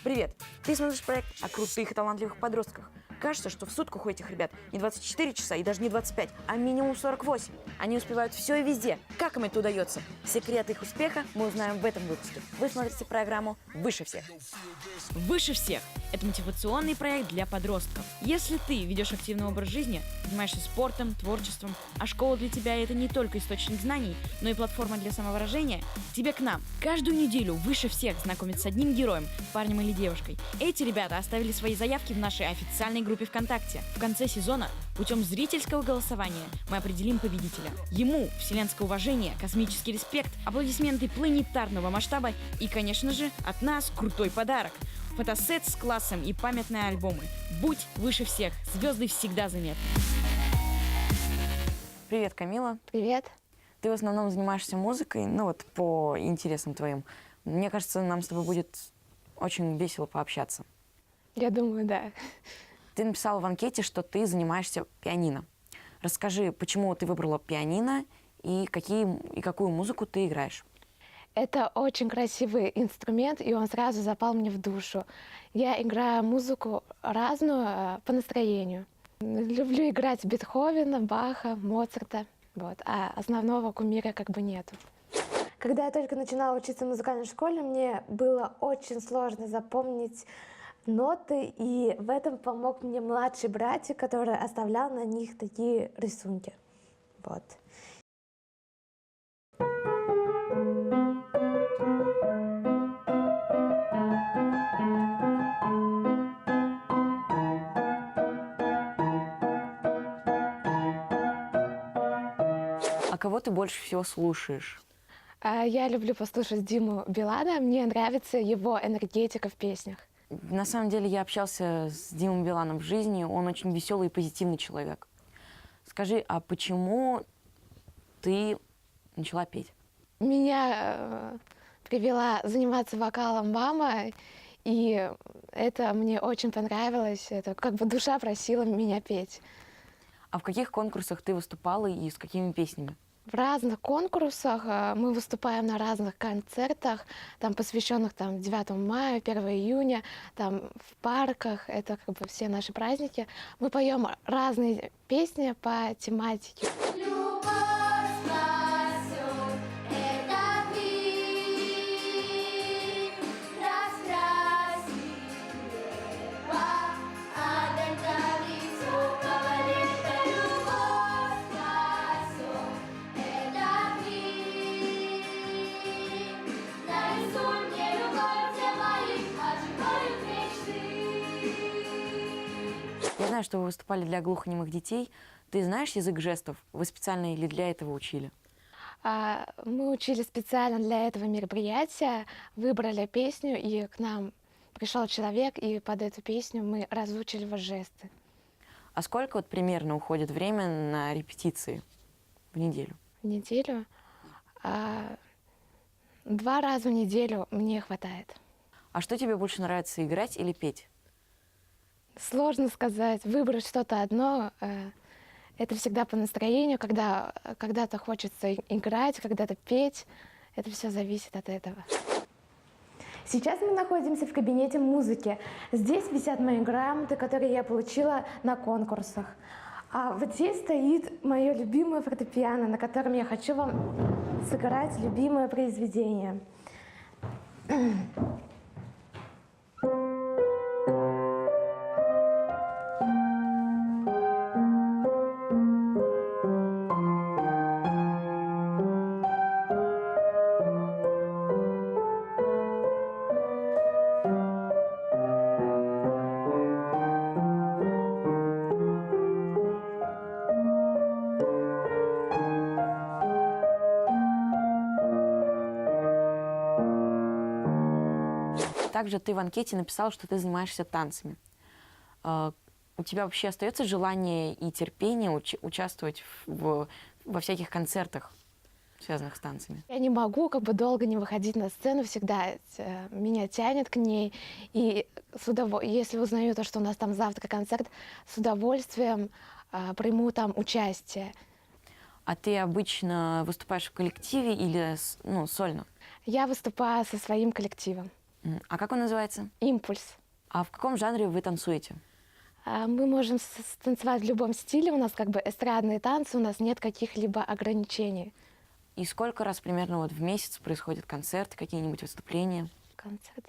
Привет! Ты смотришь проект о крутых и талантливых подростках. Кажется, что в сутках у этих ребят не 24 часа и даже не 25, а минимум 48. Они успевают все и везде. Как им это удается? Секрет их успеха мы узнаем в этом выпуске. Вы смотрите программу «Выше всех». «Выше всех» — это мотивационный проект для подростков. Если ты ведешь активный образ жизни, занимаешься спортом, творчеством, а школа для тебя — это не только источник знаний, но и платформа для самовыражения, тебе к нам. Каждую неделю «Выше всех» знакомит с одним героем, парнем или девушкой. Эти ребята оставили свои заявки в нашей официальной группе ВКонтакте. В конце сезона путем зрительского голосования мы определим победителя. Ему вселенское уважение, космический респект, аплодисменты планетарного масштаба и, конечно же, от нас крутой подарок. Фотосет с классом и памятные альбомы. Будь выше всех, звезды всегда заметны. Привет, Камила. Привет. Ты в основном занимаешься музыкой, по интересам твоим. Мне кажется, нам с тобой будет очень весело пообщаться. Я думаю, да. Ты написала в анкете, что ты занимаешься пианино. Расскажи, почему ты выбрала пианино и какую музыку ты играешь? Это очень красивый инструмент, и он сразу запал мне в душу. Я играю музыку разную по настроению. Люблю играть Бетховена, Баха, Моцарта, а основного кумира нету. Когда я только начинала учиться в музыкальной школе, мне было очень сложно запомнить ноты, и в этом помог мне младший братик, который оставлял на них такие рисунки. А кого ты больше всего слушаешь? Я люблю послушать Диму Билана, мне нравится его энергетика в песнях. На самом деле я общался с Димой Биланом в жизни, он очень веселый и позитивный человек. Скажи, а почему ты начала петь? Меня привела заниматься вокалом мама, и это мне очень понравилось. Это душа просила меня петь. А в каких конкурсах ты выступала и с какими песнями? В разных конкурсах мы выступаем на разных концертах, посвященных 9 мая, 1 июня, в парках, это все наши праздники. Мы поем разные песни по тематике. Я знаю, что вы выступали для глухонемых детей. Ты знаешь язык жестов? Вы специально или для этого учили? Мы учили специально для этого мероприятия, выбрали песню, и к нам пришел человек, и под эту песню мы разучили жесты. А сколько примерно уходит время на репетиции в неделю? В неделю? 2 раза в неделю мне хватает. А что тебе больше нравится, играть или петь? Сложно сказать. Выбрать что-то одно это всегда по настроению, когда-то хочется играть, когда-то петь. Это все зависит от этого. Сейчас мы находимся в кабинете музыки. Здесь висят мои грамоты, которые я получила на конкурсах. А вот здесь стоит мое любимое фортепиано, на котором я хочу вам сыграть любимое произведение. Также ты в анкете написала, что ты занимаешься танцами. У тебя вообще остается желание и терпение участвовать во всяких концертах, связанных с танцами? Я не могу долго не выходить на сцену, всегда меня тянет к ней. И если узнаю то, что у нас завтра концерт, с удовольствием приму участие. А ты обычно выступаешь в коллективе или сольно? Я выступаю со своим коллективом. А как он называется? «Импульс». А в каком жанре вы танцуете? Мы можем танцевать в любом стиле, у нас как бы эстрадные танцы, у нас нет каких-либо ограничений. И сколько раз примерно вот в месяц происходят концерты, какие-нибудь выступления? Концерт.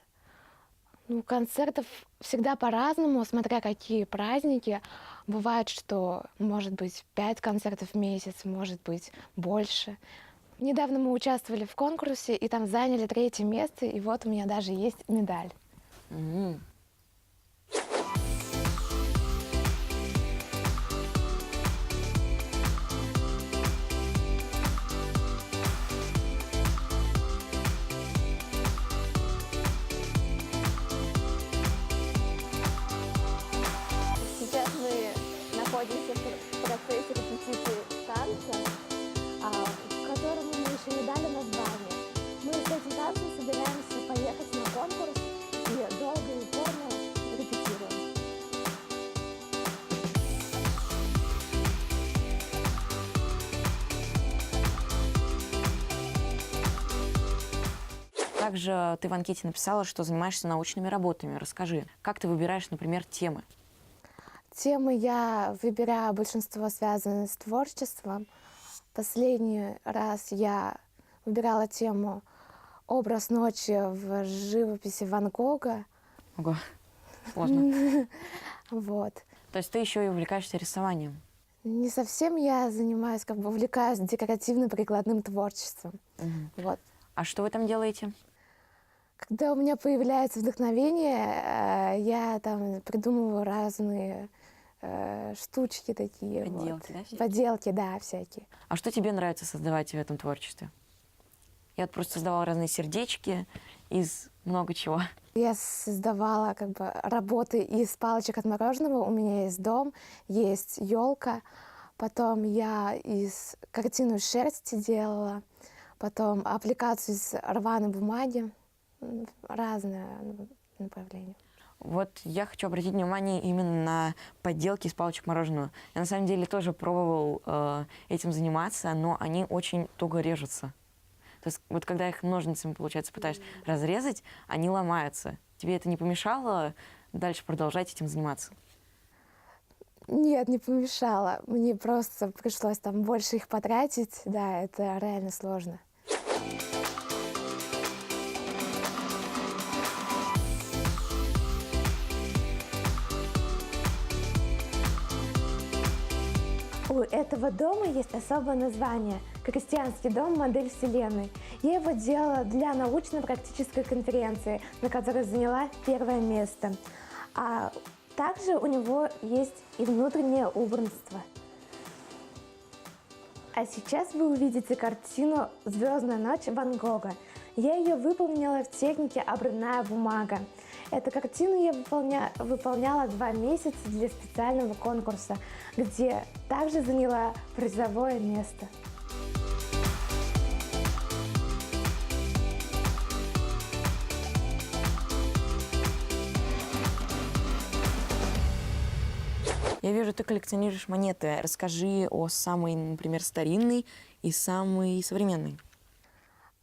Ну, концертов всегда по-разному, смотря какие праздники. Бывает, что может быть 5 концертов в месяц, может быть больше. Недавно мы участвовали в конкурсе и там заняли 3-е место, и вот у меня даже есть медаль. Мгм. Сейчас мы находимся в процессе репетиции танца, которому мы еще не дали название. Мы с этим танцем собираемся поехать на конкурс и долго и упорно репетируем. Также ты в анкете написала, что занимаешься научными работами. Расскажи, как ты выбираешь, например, темы? Темы я выбираю, большинство связаны с творчеством. Последний раз я выбирала тему «Образ ночи в живописи Ван Гога». Ого, сложно. Вот. То есть ты еще и увлекаешься рисованием? Не совсем я занимаюсь, как бы увлекаюсь декоративно-прикладным творчеством. Мгм. Вот. А что вы там делаете? Когда у меня появляется вдохновение, я там придумываю разные штучки такие. Поделки, да, вот. всякие? Поделки, да, всякие. А что тебе нравится создавать в этом творчестве? Я вот просто создавала разные сердечки из много чего. Я создавала как бы работы из палочек от мороженого. У меня есть дом, есть елка. Потом я из картину из шерсти делала. Потом аппликацию из рваной бумаги. Разные направления. Вот я хочу обратить внимание именно на подделки из палочек мороженого. Я на самом деле тоже пробовал этим заниматься, но они очень туго режутся. То есть вот когда их ножницами, получается, пытаешься разрезать, они ломаются. Тебе это не помешало дальше продолжать этим заниматься? Нет, не помешало. Мне просто пришлось там больше их потратить. Да, это реально сложно. У этого дома есть особое название – «Крестьянский дом. Модель Вселенной». Я его делала для научно-практической конференции, на которой заняла 1-е место. А также у него есть и внутреннее убранство. А сейчас вы увидите картину «Звездная ночь» Ван Гога. Я ее выполнила в технике обрывная бумага. Эту картину я выполняла 2 месяца для специального конкурса, где также заняла призовое место. Я вижу, ты коллекционируешь монеты. Расскажи о самой, например, старинной и самой современной.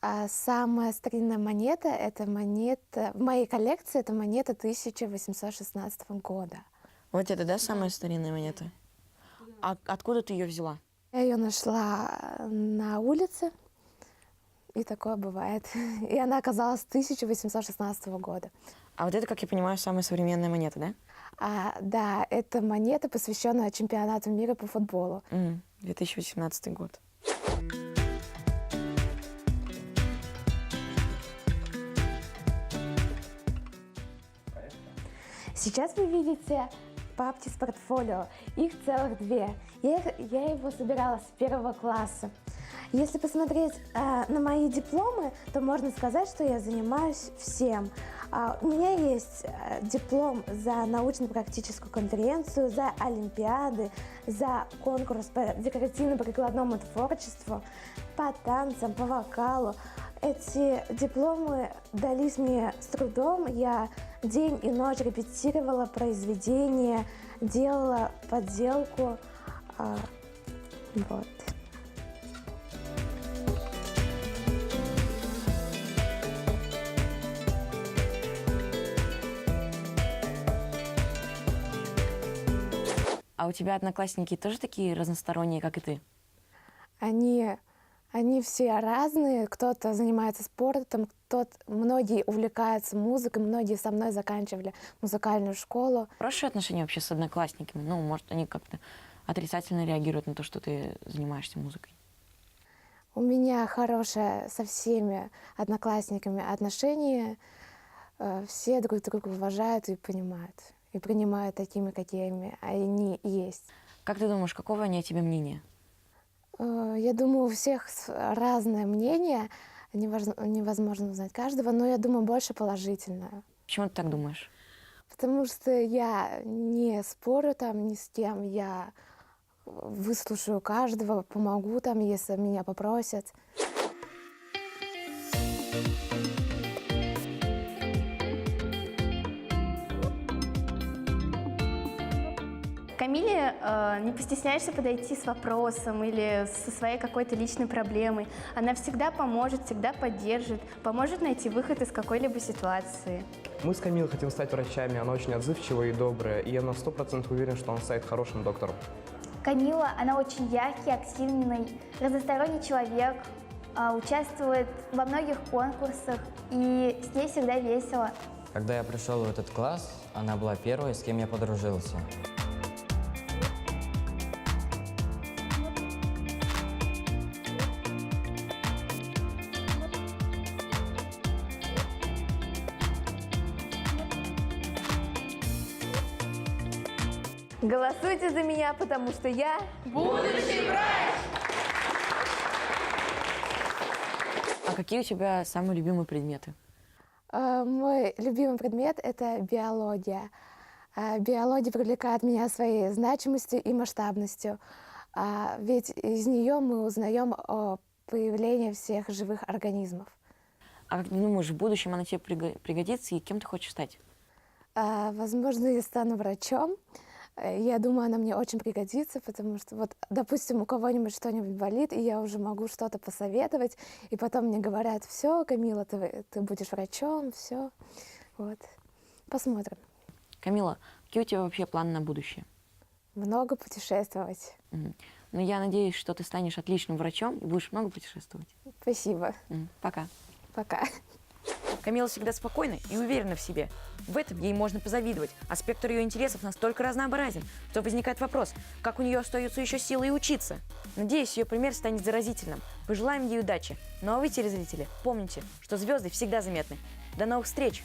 А самая старинная монета – это монета, в моей коллекции это монета 1816 года. Вот это, да, самая старинная монета? А откуда ты ее взяла? Я ее нашла на улице, и такое бывает. И она оказалась 1816 года. А вот это, как я понимаю, самая современная монета, да? Да, это монета, посвященная чемпионату мира по футболу. 2018 год. Сейчас вы видите папки с портфолио. Их целых 2. Я его собирала с 1 класса. Если посмотреть на мои дипломы, то можно сказать, что я занимаюсь всем. У меня есть диплом за научно-практическую конференцию, за олимпиады, за конкурс по декоративно-прикладному творчеству, по танцам, по вокалу. Эти дипломы дались мне с трудом. Я день и ночь репетировала произведения, делала подделку. Вот. А у тебя одноклассники тоже такие разносторонние, как и ты? Они все разные, кто-то занимается спортом, многие увлекаются музыкой, многие со мной заканчивали музыкальную школу. Хорошие отношения вообще с одноклассниками? Ну, может, они как-то отрицательно реагируют на то, что ты занимаешься музыкой? У меня хорошее со всеми одноклассниками отношения. Все друг друга уважают и понимают. И принимают такими, какими они есть. Как ты думаешь, какого они о тебе мнения? Я думаю, у всех разное мнение. Невозможно узнать каждого, но я думаю, больше положительное. Почему ты так думаешь? Потому что я не спорю там ни с кем, я выслушаю каждого, помогу там, если меня попросят. Камиле не постесняешься подойти с вопросом или со своей какой-то личной проблемой. Она всегда поможет, всегда поддержит, поможет найти выход из какой-либо ситуации. Мы с Камилой хотим стать врачами, она очень отзывчивая и добрая, и я на 100% уверен, что она станет хорошим доктором. Камила, она очень яркий, активный, разносторонний человек, участвует во многих конкурсах, и с ней всегда весело. Когда я пришел в этот класс, она была первой, с кем я подружился. Голосуйте за меня, потому что я будущий врач! А какие у тебя самые любимые предметы? Мой любимый предмет — это биология. Биология привлекает меня своей значимостью и масштабностью. Ведь из нее мы узнаем о появлении всех живых организмов. А как ты думаешь, в будущем она тебе пригодится, и кем ты хочешь стать? Возможно, я стану врачом. Я думаю, она мне очень пригодится, потому что, вот, допустим, у кого-нибудь что-нибудь болит, и я уже могу что-то посоветовать, и потом мне говорят: все, Камила, ты будешь врачом, все. Вот. Посмотрим. Камила, какие у тебя вообще планы на будущее? Много путешествовать. Ну, я надеюсь, что ты станешь отличным врачом и будешь много путешествовать. Спасибо. Пока. Пока. Камила всегда спокойна и уверена в себе. В этом ей можно позавидовать, а спектр ее интересов настолько разнообразен, что возникает вопрос, как у нее остаются еще силы и учиться. Надеюсь, ее пример станет заразительным. Пожелаем ей удачи. Ну а вы, телезрители, помните, что звезды всегда заметны. До новых встреч!